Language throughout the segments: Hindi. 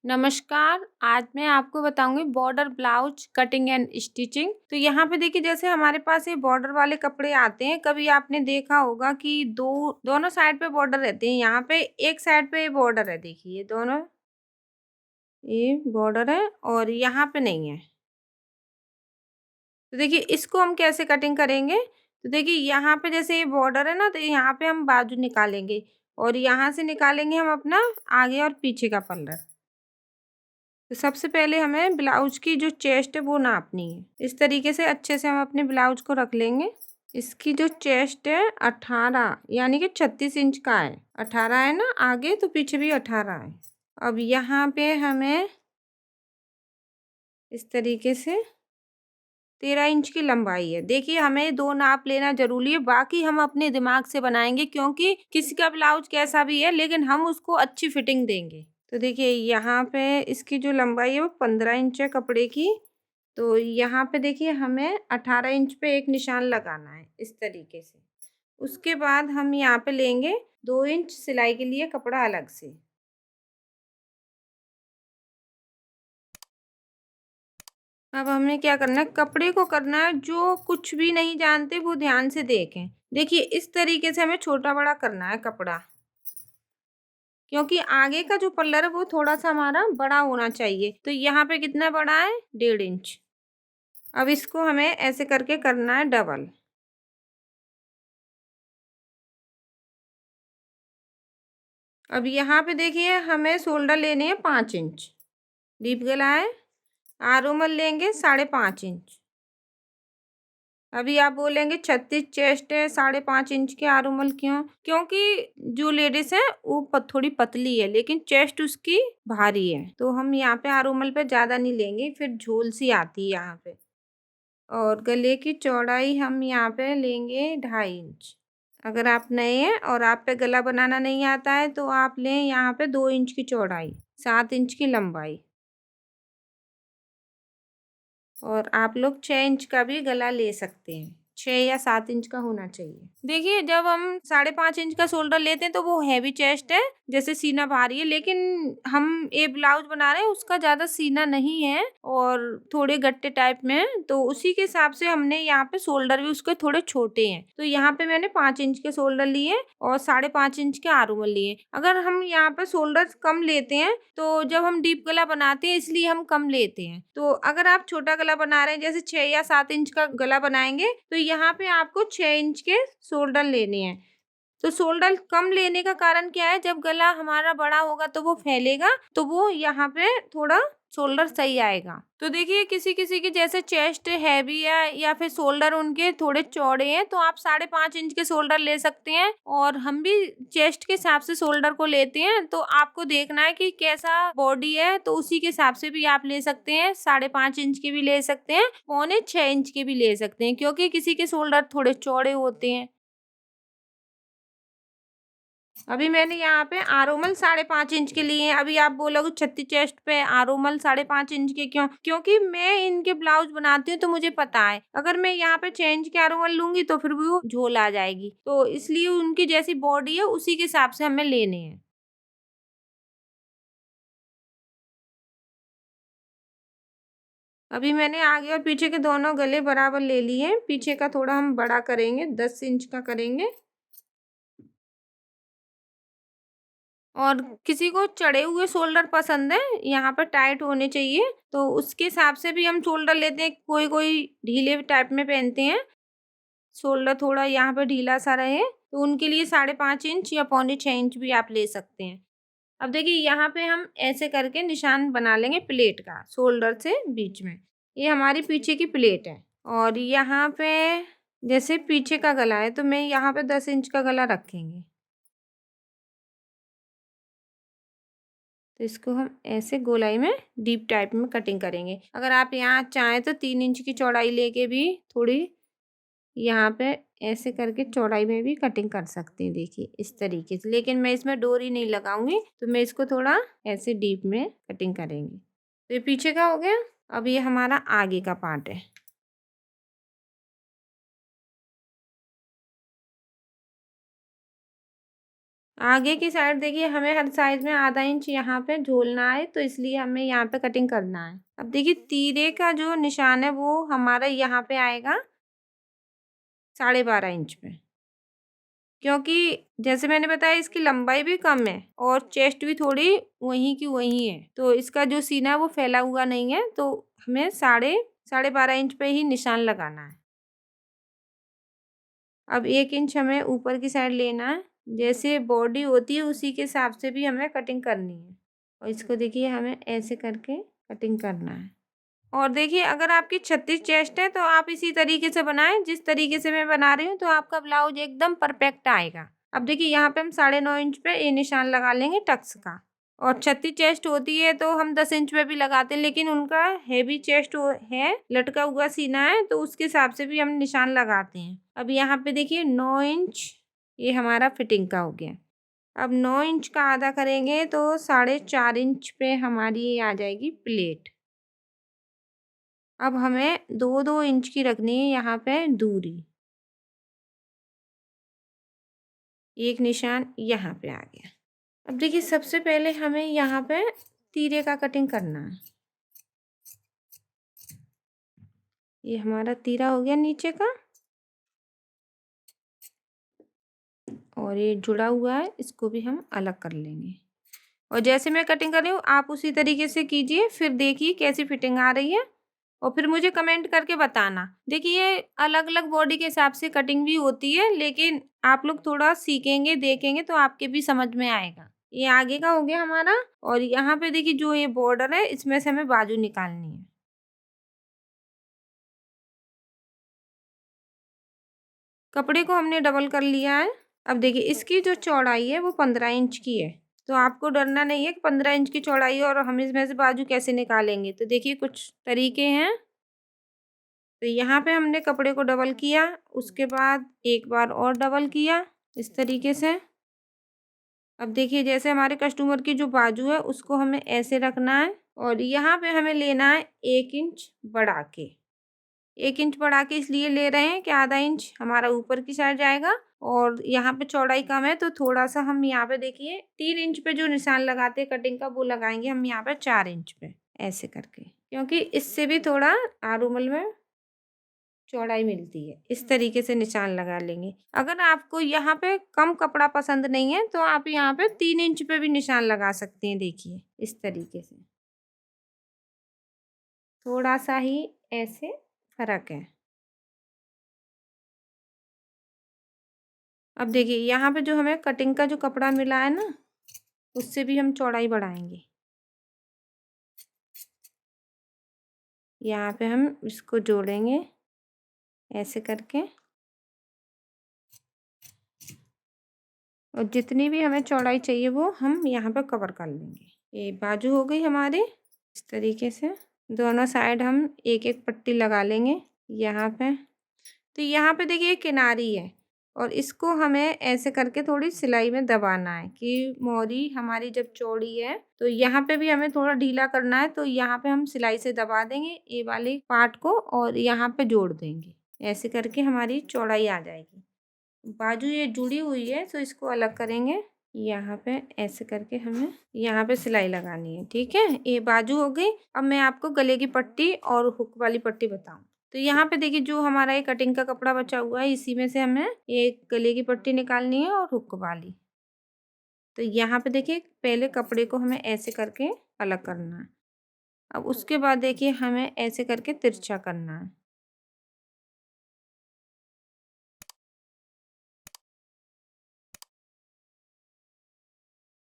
नमस्कार, आज मैं आपको बताऊँगी border blouse cutting and stitching. तो यहाँ पे देखिए जैसे हमारे पास ये बॉर्डर वाले कपड़े आते हैं, कभी आपने देखा होगा कि दोनों साइड पे बॉर्डर रहते हैं। यहाँ पे एक साइड पे बॉर्डर है, देखिए दोनों ये बॉर्डर है और यहाँ पे नहीं है। तो देखिए इसको हम कैसे कटिंग करेंगे? तो देखिए यहाँ पे जैसे ये बॉर्डर है ना, तो यहाँ पे हम बाजू निकालेंगे और यहाँ से निकालेंगे हम अपना आगे और पीछे का पल्ला। तो सबसे पहले हमें ब्लाउज की जो चेस्ट है वो नापनी है। इस तरीके से अच्छे से हम अपने ब्लाउज को रख लेंगे। इसकी जो चेस्ट है 18 यानी कि 36 इंच का है। 18 है ना आगे, तो पीछे भी 18 है। अब यहाँ पे हमें इस तरीके से 13 इंच की लंबाई है। देखिए हमें 2 नाप लेना जरूरी है, बाकी हम अपने दिमाग से बनाएंगे क्योंकि किसी का ब्लाउज कैसा भी है लेकिन हम उसको अच्छी फिटिंग देंगे। तो देखिए यहाँ पे इसकी जो लंबाई है वो 15 इंच है कपड़े की। तो यहाँ पे देखिए हमें 18 इंच पे एक निशान लगाना है इस तरीके से। उसके बाद हम यहाँ पे लेंगे 2 इंच सिलाई के लिए कपड़ा अलग से। अब हमें क्या करना है, कपड़े को करना है, जो कुछ भी नहीं जानते वो ध्यान से देखें। देखिए इस तरीके से हमें छोटा बड़ा करना है कपड़ा, क्योंकि आगे का जो पल्ला है वो थोड़ा सा हमारा बड़ा होना चाहिए। तो यहाँ पे कितना बड़ा है, 1.5 इंच। अब इसको हमें ऐसे करके करना है डबल। अब यहाँ पे देखिए हमें शोल्डर लेने हैं 5 इंच। डीप गला है, आरोमल लेंगे 5.5 इंच। अभी आप बोलेंगे 36 चेस्ट है, 5.5 इंच के आरोमल क्यों? क्योंकि जो लेडीज है वो थोड़ी पतली है लेकिन चेस्ट उसकी भारी है, तो हम यहाँ पे आरोमल पे ज्यादा नहीं लेंगे, फिर झोल सी आती है यहाँ पे। और गले की चौड़ाई हम यहाँ पे लेंगे 2.5 इंच। अगर आप नए हैं और आप पे गला बनाना नहीं आता है तो आप लें यहाँ पे 2 इंच की चौड़ाई, 7 इंच की लंबाई। और आप लोग 6 इंच का भी गला ले सकते हैं, 6 या 7 इंच का होना चाहिए। देखिए जब हम 5.5 इंच का शोल्डर लेते हैं तो वो हैवी चेस्ट है, जैसे सीना भारी है, लेकिन हम ये ब्लाउज बना रहे हैं उसका ज्यादा सीना नहीं है और थोड़े गट्टे टाइप में है, तो उसी के हिसाब से हमने यहाँ पे शोल्डर भी उसके थोड़े छोटे हैं। तो यहाँ पे मैंने 5 इंच के शोल्डर लिए और 5.5 इंच के आरोमल लिए। अगर हम यहाँ पे शोल्डर कम लेते हैं तो जब हम डीप गला बनाते हैं इसलिए हम कम लेते हैं। तो अगर आप छोटा गला बना रहे हैं, जैसे 6 या 7 इंच का गला बनाएंगे, तो यहाँ पे आपको 6 इंच के शोल्डर लेने हैं। तो शोल्डर कम लेने का कारण क्या है, जब गला हमारा बड़ा होगा तो वो फैलेगा, तो वो यहाँ पे थोड़ा शोल्डर सही आएगा। तो देखिए किसी किसी की जैसे चेस्ट हैवी है या फिर शोल्डर उनके थोड़े चौड़े हैं, तो आप 5.5 इंच के शोल्डर ले सकते हैं। और हम भी चेस्ट के हिसाब से शोल्डर को लेते हैं, तो आपको देखना है कि कैसा बॉडी है, तो उसी के हिसाब से भी आप ले सकते हैं। 5.5 इंच के भी ले सकते हैं, 6.25 इंच के भी ले सकते हैं, क्योंकि किसी के शोल्डर थोड़े चौड़े होते हैं। अभी मैंने यहाँ पे आरोमल 5.5 इंच के लिए हैं। अभी आप बोलोगे छत्ती चेस्ट पे आरोमल 5.5 इंच के क्यों? क्योंकि मैं इनके ब्लाउज बनाती हूँ तो मुझे पता है, अगर मैं यहाँ पे 6 इंच के आरोमल लूंगी तो फिर भी वो झोल आ जाएगी, तो इसलिए उनकी जैसी बॉडी है उसी के हिसाब से हमें लेने हैं। अभी मैंने आगे और पीछे के दोनों गले बराबर ले लिए हैं। पीछे का थोड़ा हम बड़ा करेंगे, 10 इंच का करेंगे। और किसी को चढ़े हुए शोल्डर पसंद है, यहाँ पर टाइट होने चाहिए, तो उसके हिसाब से भी हम शोल्डर लेते हैं। कोई कोई ढीले टाइप में पहनते हैं, शोल्डर थोड़ा यहाँ पे ढीला सा रहे, तो उनके लिए 5.5 इंच या 6.25 इंच भी आप ले सकते हैं। अब देखिए यहाँ पे हम ऐसे करके निशान बना लेंगे प्लेट का, शोल्डर से बीच में। ये हमारी पीछे की प्लेट है। और यहाँ पे जैसे पीछे का गला है, तो मैं यहाँ पे 10 इंच का गला रखेंगे। तो इसको हम ऐसे गोलाई में डीप टाइप में कटिंग करेंगे। अगर आप यहाँ चाहें तो 3 इंच की चौड़ाई लेके भी थोड़ी यहाँ पे ऐसे करके चौड़ाई में भी कटिंग कर सकते हैं, देखिए इस तरीके से। लेकिन मैं इसमें डोरी नहीं लगाऊंगी, तो मैं इसको थोड़ा ऐसे डीप में कटिंग करेंगे। तो ये पीछे का हो गया। अब ये हमारा आगे का पार्ट है। आगे की साइड देखिए हमें हर साइड में आधा इंच यहाँ पे झोलना है, तो इसलिए हमें यहाँ पे कटिंग करना है। अब देखिए तीरे का जो निशान है वो हमारा यहाँ पे आएगा 12.5 इंच पे, क्योंकि जैसे मैंने बताया इसकी लंबाई भी कम है और चेस्ट भी थोड़ी वहीं की वहीं है, तो इसका जो सीना है वो फैला हुआ नहीं है, तो हमें साढ़े 12 इंच पे ही निशान लगाना है। अब 1 इंच हमें ऊपर की साइड लेना है, जैसे बॉडी होती है उसी के हिसाब से भी हमें कटिंग करनी है। और इसको देखिए हमें ऐसे करके कटिंग करना है। और देखिए अगर आपकी 36 चेस्ट है तो आप इसी तरीके से बनाएं जिस तरीके से मैं बना रही हूँ, तो आपका ब्लाउज एकदम परफेक्ट आएगा। अब देखिए यहाँ पे हम 9.5 इंच पे ये निशान लगा लेंगे टक्स का। और 36 चेस्ट होती है तो हम 10 इंच पे भी लगाते हैं, लेकिन उनका हेवी चेस्ट है, लटका हुआ सीना है, तो उसके हिसाब से भी हम निशान लगाते हैं। अब यहाँ पे देखिए 9 इंच ये हमारा फिटिंग का हो गया। अब 9 इंच का आधा करेंगे तो 4.5 इंच पे हमारी ये आ जाएगी प्लेट। अब हमें 2-2 इंच की रखनी है यहाँ पे दूरी। एक निशान यहाँ पे आ गया। अब देखिए सबसे पहले हमें यहाँ पे तीरे का कटिंग करना है। ये हमारा तीरा हो गया नीचे का, और ये जुड़ा हुआ है, इसको भी हम अलग कर लेंगे। और जैसे मैं कटिंग कर रही हूँ आप उसी तरीके से कीजिए, फिर देखिए कैसी फिटिंग आ रही है और फिर मुझे कमेंट करके बताना। देखिए ये अलग अलग बॉडी के हिसाब से कटिंग भी होती है, लेकिन आप लोग थोड़ा सीखेंगे देखेंगे तो आपके भी समझ में आएगा। ये आगे का हो गया हमारा, और यहाँ पे देखिए जो ये बॉर्डर है इसमें से हमें बाजू निकालनी है। कपड़े को हमने डबल कर लिया है। अब देखिए इसकी जो चौड़ाई है वो 15 इंच की है, तो आपको डरना नहीं है कि 15 इंच की चौड़ाई है और हम इसमें से बाजू कैसे निकालेंगे। तो देखिए कुछ तरीके हैं। तो यहाँ पे हमने कपड़े को डबल किया, उसके बाद एक बार और डबल किया इस तरीके से। अब देखिए जैसे हमारे कस्टमर की जो बाजू है उसको हमें ऐसे रखना है, और यहाँ पे हमें लेना है 1 इंच बढ़ा के। 1 इंच बढ़ा के इसलिए ले रहे हैं कि आधा इंच हमारा ऊपर की साइड जाएगा, और यहाँ पे चौड़ाई कम है तो थोड़ा सा हम यहाँ पे देखिए 3 इंच पे जो निशान लगाते हैं कटिंग का वो लगाएंगे हम यहाँ पे 4 इंच पे, ऐसे करके, क्योंकि इससे भी थोड़ा आरुमल में चौड़ाई मिलती है। इस तरीके से निशान लगा लेंगे। अगर आपको यहाँ पे कम कपड़ा पसंद नहीं है तो आप यहाँ पे 3 इंच पे भी निशान लगा सकते हैं। देखिए इस तरीके से थोड़ा सा ही ऐसे फर्क है। अब देखिए यहाँ पे जो हमें कटिंग का जो कपड़ा मिला है ना, उससे भी हम चौड़ाई बढ़ाएंगे। यहाँ पे हम इसको जोड़ेंगे ऐसे करके, और जितनी भी हमें चौड़ाई चाहिए वो हम यहाँ पे कवर कर लेंगे। ये बाजू हो गई हमारी। इस तरीके से दोनों साइड हम एक एक पट्टी लगा लेंगे यहाँ पे। तो यहाँ पे देखिए किनारी है, और इसको हमें ऐसे करके थोड़ी सिलाई में दबाना है कि मोहरी हमारी जब चौड़ी है तो यहाँ पे भी हमें थोड़ा ढीला करना है, तो यहाँ पे हम सिलाई से दबा देंगे ये वाले पार्ट को और यहाँ पे जोड़ देंगे। ऐसे करके हमारी चौड़ाई आ जाएगी। बाजू ये जुड़ी हुई है तो इसको अलग करेंगे। यहाँ पे ऐसे करके हमें यहाँ पे सिलाई लगानी है। ठीक है, ये बाजू हो गई। अब मैं आपको गले की पट्टी और हुक वाली पट्टी बताऊँ। तो यहाँ पे देखिए जो हमारा ये कटिंग का कपड़ा बचा हुआ है इसी में से हमें एक गले की पट्टी निकालनी है और हुक वाली। तो यहाँ पे देखिए पहले कपड़े को हमें ऐसे करके अलग करना है। अब उसके बाद देखिए हमें ऐसे करके तिरछा करना है।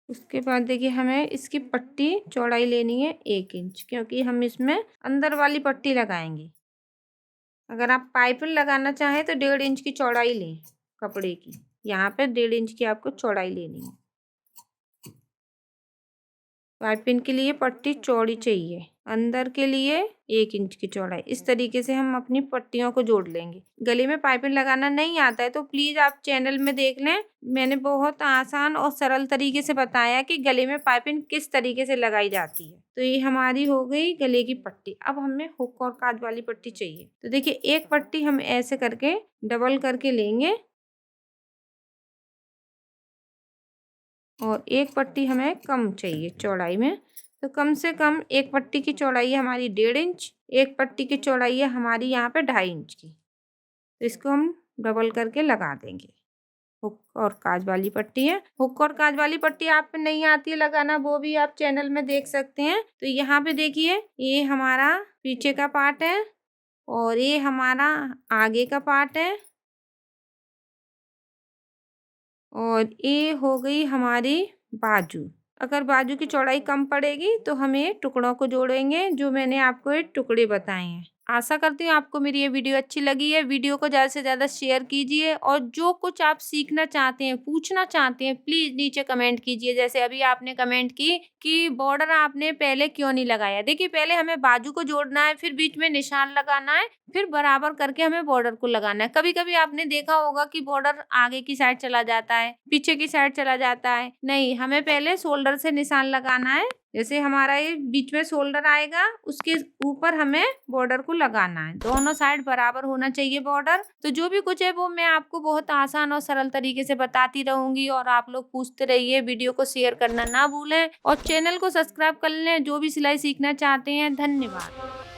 उसके बाद देखिए हमें इसकी पट्टी चौड़ाई लेनी है 1 इंच, क्योंकि हम इसमें अंदर वाली पट्टी लगाएंगे। अगर आप पाइपिंग लगाना चाहें तो 1.5 इंच की चौड़ाई लें कपड़े की। यहाँ पे 1.5 इंच की आपको चौड़ाई लेनी है। पाइपिंग के लिए पट्टी चौड़ी चाहिए, अंदर के लिए 1 इंच की चौड़ाई। इस तरीके से हम अपनी पट्टियों को जोड़ लेंगे। गले में पाइपिंग लगाना नहीं आता है तो प्लीज आप चैनल में देख लें, मैंने बहुत आसान और सरल तरीके से बताया कि गले में पाइपिंग किस तरीके से लगाई जाती है। तो ये हमारी हो गई गले की पट्टी। अब हमें हुक और काज वाली पट्टी चाहिए। तो देखिए एक पट्टी हम ऐसे करके डबल करके लेंगे, और एक पट्टी हमें कम चाहिए चौड़ाई में, तो कम से कम एक पट्टी की चौड़ाई है हमारी 1.5 इंच, एक पट्टी की चौड़ाई है हमारी यहाँ पे 2.5 इंच की। तो इसको हम डबल करके लगा देंगे। हुक और काज वाली पट्टी है। हुक और काज वाली पट्टी आप पे नहीं आती है लगाना, वो भी आप चैनल में देख सकते हैं। तो यहाँ पे देखिए, ये हमारा पीछे का पार्ट है और ये हमारा आगे का पार्ट है और ये हो गई हमारी बाजू। अगर बाजू की चौड़ाई कम पड़ेगी तो हम ये टुकड़ों को जोड़ेंगे, जो मैंने आपको ये टुकड़े बताए हैं। आशा करती हूँ आपको मेरी ये वीडियो अच्छी लगी है। वीडियो को ज़्यादा से ज़्यादा शेयर कीजिए और जो कुछ आप सीखना चाहते हैं, पूछना चाहते हैं, प्लीज़ नीचे कमेंट कीजिए। जैसे अभी आपने कमेंट की कि बॉर्डर आपने पहले क्यों नहीं लगाया। देखिए, पहले हमें बाजू को जोड़ना है, फिर बीच में निशान लगाना है, फिर बराबर करके हमें बॉर्डर को लगाना है। कभी-कभी आपने देखा होगा कि बॉर्डर आगे की साइड चला जाता है, पीछे की साइड चला जाता है। नहीं, हमें पहले शोल्डर से निशान लगाना है। जैसे हमारा ये बीच में शोल्डर आएगा, उसके ऊपर हमें बॉर्डर को लगाना है। दोनों साइड बराबर होना चाहिए बॉर्डर। तो जो भी कुछ है वो मैं आपको बहुत आसान और सरल तरीके से बताती रहूंगी और आप लोग पूछते रहिए। वीडियो को शेयर करना ना भूलें और चैनल को सब्सक्राइब कर लें जो भी सिलाई सीखना चाहते हैं। धन्यवाद।